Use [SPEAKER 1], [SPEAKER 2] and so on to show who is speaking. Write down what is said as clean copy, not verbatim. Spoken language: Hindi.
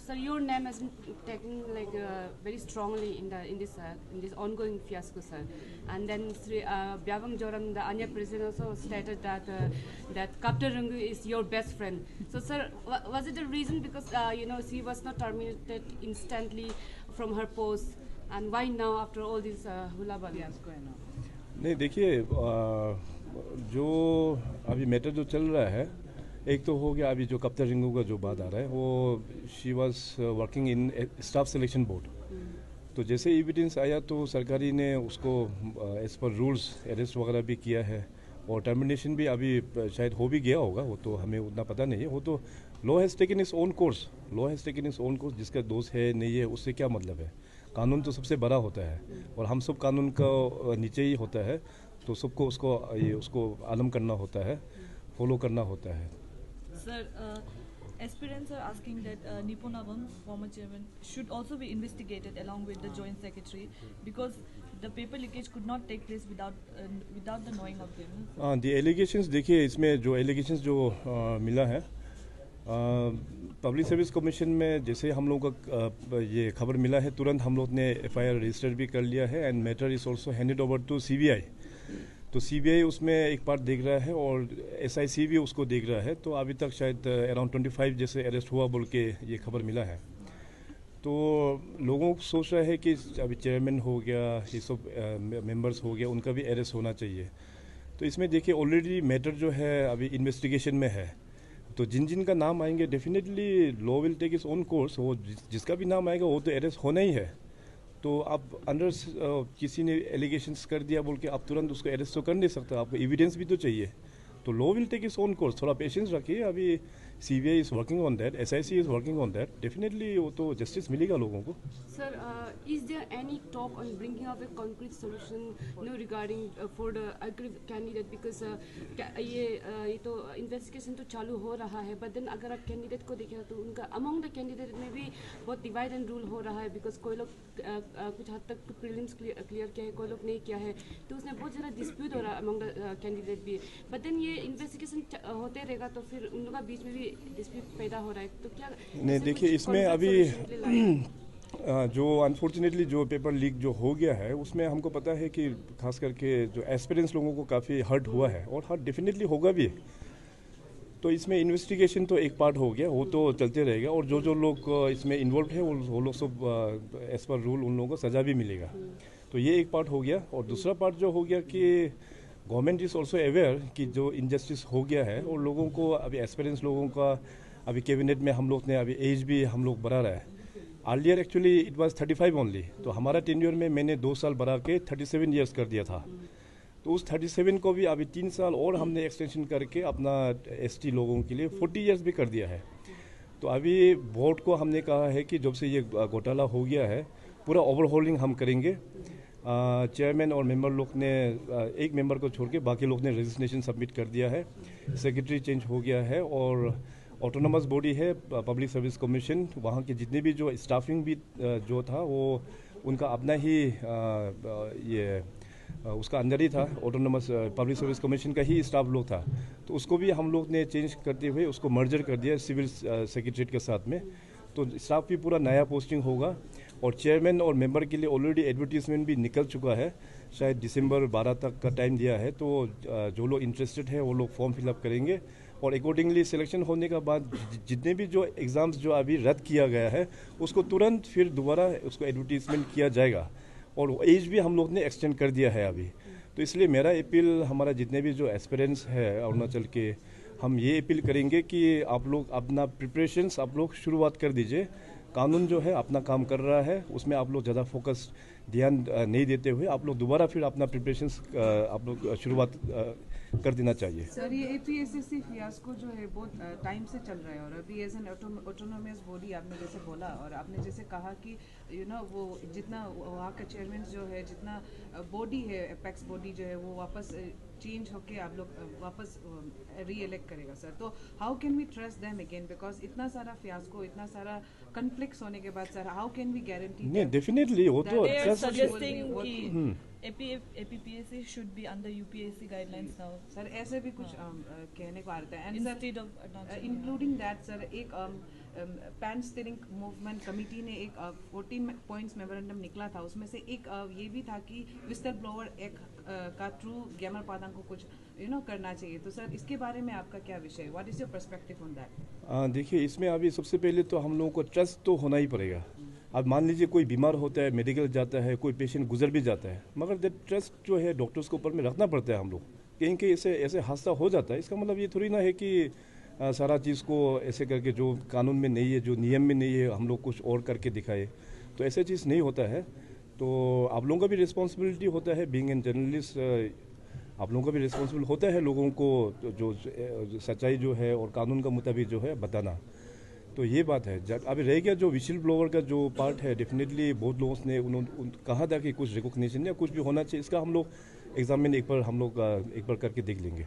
[SPEAKER 1] sir, your name has been taken like very strongly in this ongoing fiasco, sir. And then Byabang Joram, the Anya president, also stated that Kapta Rungu is your best friend. So, sir, was it the reason because she was not terminated instantly from her post, and why now after all this hula fiasco and all?
[SPEAKER 2] नहीं देखिए, जो अभी मैटर जो चल रहा है, एक तो हो गया अभी जो कप्तान रिंगू का जो बात आ रहा है, वो she was working in staff selection board. तो जैसे एविडेंस आया तो सरकारी ने उसको एज पर रूल्स अरेस्ट वगैरह भी किया है, और टर्मिनेशन भी अभी शायद हो भी गया होगा, वो तो हमें उतना पता नहीं है। वो तो law has taken it's own course, जिसका दोष है नहीं है उससे क्या मतलब है। कानून तो सबसे बड़ा होता है और हम सब कानून का नीचे ही होता है, तो सबको उसको आलम करना होता है, फॉलो करना होता है।
[SPEAKER 3] Sir, aspirants are asking that Niponabam, former chairman, should also be investigated along with the joint secretary because the paper leakage could not take place without the knowing of them.
[SPEAKER 2] The allegations, देखिए इसमें जो allegations जो मिला है, पब्लिक सर्विस कमीशन में जैसे हम लोग का ये खबर मिला है, तुरंत हम लोग ने FIR रजिस्टर भी कर लिया है and matter is also handed over to CBI। तो CBI उसमें एक पार्ट देख रहा है और SIC भी उसको देख रहा है। तो अभी तक शायद अराउंड 25 जैसे अरेस्ट हुआ बोल के ये खबर मिला है। तो लोगों को सोच रहा है कि अभी चेयरमैन हो गया, ये सब मेंबर्स हो गया, उनका भी अरेस्ट होना चाहिए। तो इसमें देखिए ऑलरेडी मैटर जो है अभी इन्वेस्टिगेशन में है, तो जिन का नाम आएंगे definitely law will take its own course. वो जिसका भी नाम आएगा वो तो अरेस्ट होना ही है। तो आप अंडर किसी ने एलिगेशंस कर दिया बोल के आप तुरंत उसको अरेस्ट तो कर नहीं सकते, आपको एविडेंस भी तो चाहिए। तो law will take its own course, थोड़ा पेशेंस रखिए। अभी CBI is working on that, SIC is working on that, definitely वो तो जस्टिस मिलेगा लोगों को।
[SPEAKER 1] Sir, is there any talk on bringing up a concrete solution regarding for the agri candidate, because ये तो इन्वेस्टिगेशन तो चालू हो रहा है, बट देन अगर आप कैंडिडेट को देखें तो उनका अमंग द कैंडिडेट में भी बहुत डिवाइड एंड रूल हो रहा है, बिकॉज कोई लोग कुछ हद तक प्रीलिम्स क्लियर किया है, कोई लोग नहीं किया है, तो उसमें बहुत ज़्यादा डिस्प्यूट हो रहा है अमंग द कैंडिडेट भी। बट देन ये इन्वेस्टिगेशन होते रहेगा तो फिर उन लोगों का बीच में भी डिस्प्यूट पैदा हो रहा है, तो क्या
[SPEAKER 2] नहीं देखिए इसमें अभी जो अनफॉर्चुनेटली जो पेपर लीक जो हो गया है उसमें हमको पता है कि खास करके जो एस्पिरेंट्स लोगों को काफ़ी हर्ट हुआ है, और हर्ट डेफिनेटली होगा भी। तो इसमें इन्वेस्टिगेशन तो एक पार्ट हो गया, वो तो चलते रहेगा, और जो लोग इसमें इन्वॉल्व है वो लोग सब एज पर रूल उन लोगों को सज़ा भी मिलेगा। तो ये एक पार्ट हो गया। और दूसरा पार्ट जो हो गया कि गवर्नमेंट इज़ ऑल्सो अवेयर कि जो इनजस्टिस हो गया है, और लोगों को अभी एस्पिरेंट्स लोगों का अभी कैबिनेट में हम लोग ने अभी एज भी हम लोग बढ़ा रहा है। Earlier actually it was 35 only, तो हमारा टेन्योर में मैंने 2 साल बढ़ा के 37 ईयर्स कर दिया था। तो उस 37 को भी अभी 3 साल और हमने एक्सटेंशन करके अपना ST लोगों के लिए 40 ईयर्स भी कर दिया है। तो अभी बोर्ड को हमने कहा है कि जब से ये घोटाला हो गया है पूरा ओवरहोलिंग हम करेंगे। चेयरमैन और मेंबर लोग ने एक मेंबर को छोड़ के बाकी लोग ने रेजिग्नेशन सबमिट कर दिया है, सेक्रेटरी चेंज हो गया है, और ऑटोनोमस बॉडी है पब्लिक सर्विस कमीशन, वहाँ के जितने भी जो स्टाफिंग भी जो था वो उनका अपना ही ये उसका अंदर ही था, ऑटोनोमस पब्लिक सर्विस कमीशन का ही स्टाफ लोग था। तो उसको भी हम लोग ने चेंज करते हुए उसको मर्जर कर दिया सिविल सेक्रेटरीट के साथ में। तो स्टाफ भी पूरा नया पोस्टिंग होगा, और चेयरमैन और मेंबर के लिए ऑलरेडी एडवर्टीजमेंट भी निकल चुका है, शायद दिसंबर 12 तक का टाइम दिया है। तो जो लोग इंटरेस्टेड है वो लोग फॉर्म फिलअप करेंगे, और अकॉर्डिंगली सिलेक्शन होने के बाद जितने भी जो एग्ज़ाम्स जो अभी रद्द किया गया है उसको तुरंत फिर दोबारा उसको एडवर्टीजमेंट किया जाएगा, और एज भी हम लोग ने एक्सटेंड कर दिया है अभी। तो इसलिए मेरा अपील हमारा जितने भी जो एस्पिरेंट्स है अरुणाचल के, हम ये अपील करेंगे कि आप लोग अपना प्रिपरेशंस आप लोग शुरुआत कर दीजिए। कानून जो है अपना काम कर रहा है, उसमें आप लोग ज़्यादा फोकस ध्यान नहीं देते हुए आप लोग दोबारा फिर अपना प्रिपरेशंस आप लोग शुरुआत कर देना चाहिए।
[SPEAKER 4] सर, ये APSSC फियास्को जो है बहुत टाइम से चल रहा है, और अभी एज एन ऑटोनोमस बॉडी आपने जैसे बोला, और आपने जैसे कहा कि वो जितना वहाँ का चेयरमैन जो है, जितना बॉडी है एपेक्स बॉडी जो है वो वापस चेंज होके आप लोग वापस री-इलेक्ट करेगा सर। तो how can we trust them again, because इतना सारा फियास्को, इतना सारा कन्फ्लिक्ट्स होने के बाद sir how can we guarantee?
[SPEAKER 2] नहीं डेफिनेटली वो तो
[SPEAKER 3] suggesting कि APPSC should be under UPSC guidelines now.
[SPEAKER 4] Sir ऐसे भी कुछ कहने को आता है, and
[SPEAKER 3] instead of
[SPEAKER 4] including that sir एक पैन स्टीयरिंग मूवमेंट कमेटी ने एक 14 पॉइंट्स मेमोरेंडम निकला था, उसमें से एक ये भी था कि विस्टल ब्लोअर एक्ट का थ्रू ग्यामर पादांग को कुछ करना चाहिए। तो सर इसके बारे में आपका क्या विषय है? What is your perspective on that?
[SPEAKER 2] देखिए, इसमें अभी सबसे पहले तो हम लोगों को ट्रस्ट तो होना ही पड़ेगा। अब मान लीजिए कोई बीमार होता है, मेडिकल जाता है, कोई पेशेंट गुजर भी जाता है, मगर जब ट्रस्ट जो है डॉक्टर्स के ऊपर में रखना पड़ता है हम लोग। कहीं कहीं ऐसे हादसा हो जाता है, इसका मतलब ये थोड़ी ना है कि सारा चीज़ को ऐसे करके जो कानून में नहीं है, जो नियम में नहीं है, हम लोग कुछ और करके दिखाए, तो ऐसा चीज़ नहीं होता है। तो आप लोगों का भी रिस्पॉन्सिबिलिटी होता है, बीइंग एन जर्नलिस्ट, आप लोगों का भी रिस्पॉन्सिबल होता है लोगों को जो सच्चाई जो है और कानून का मुताबिक जो है बताना। तो ये बात है। जब अभी रह गया जो विशिल ब्लोअर का जो पार्ट है, डेफिनेटली बहुत लोगों ने कहा था कि कुछ रिकॉग्निशन या कुछ भी होना चाहिए, इसका हम लोग एग्जामिन एक बार करके देख लेंगे।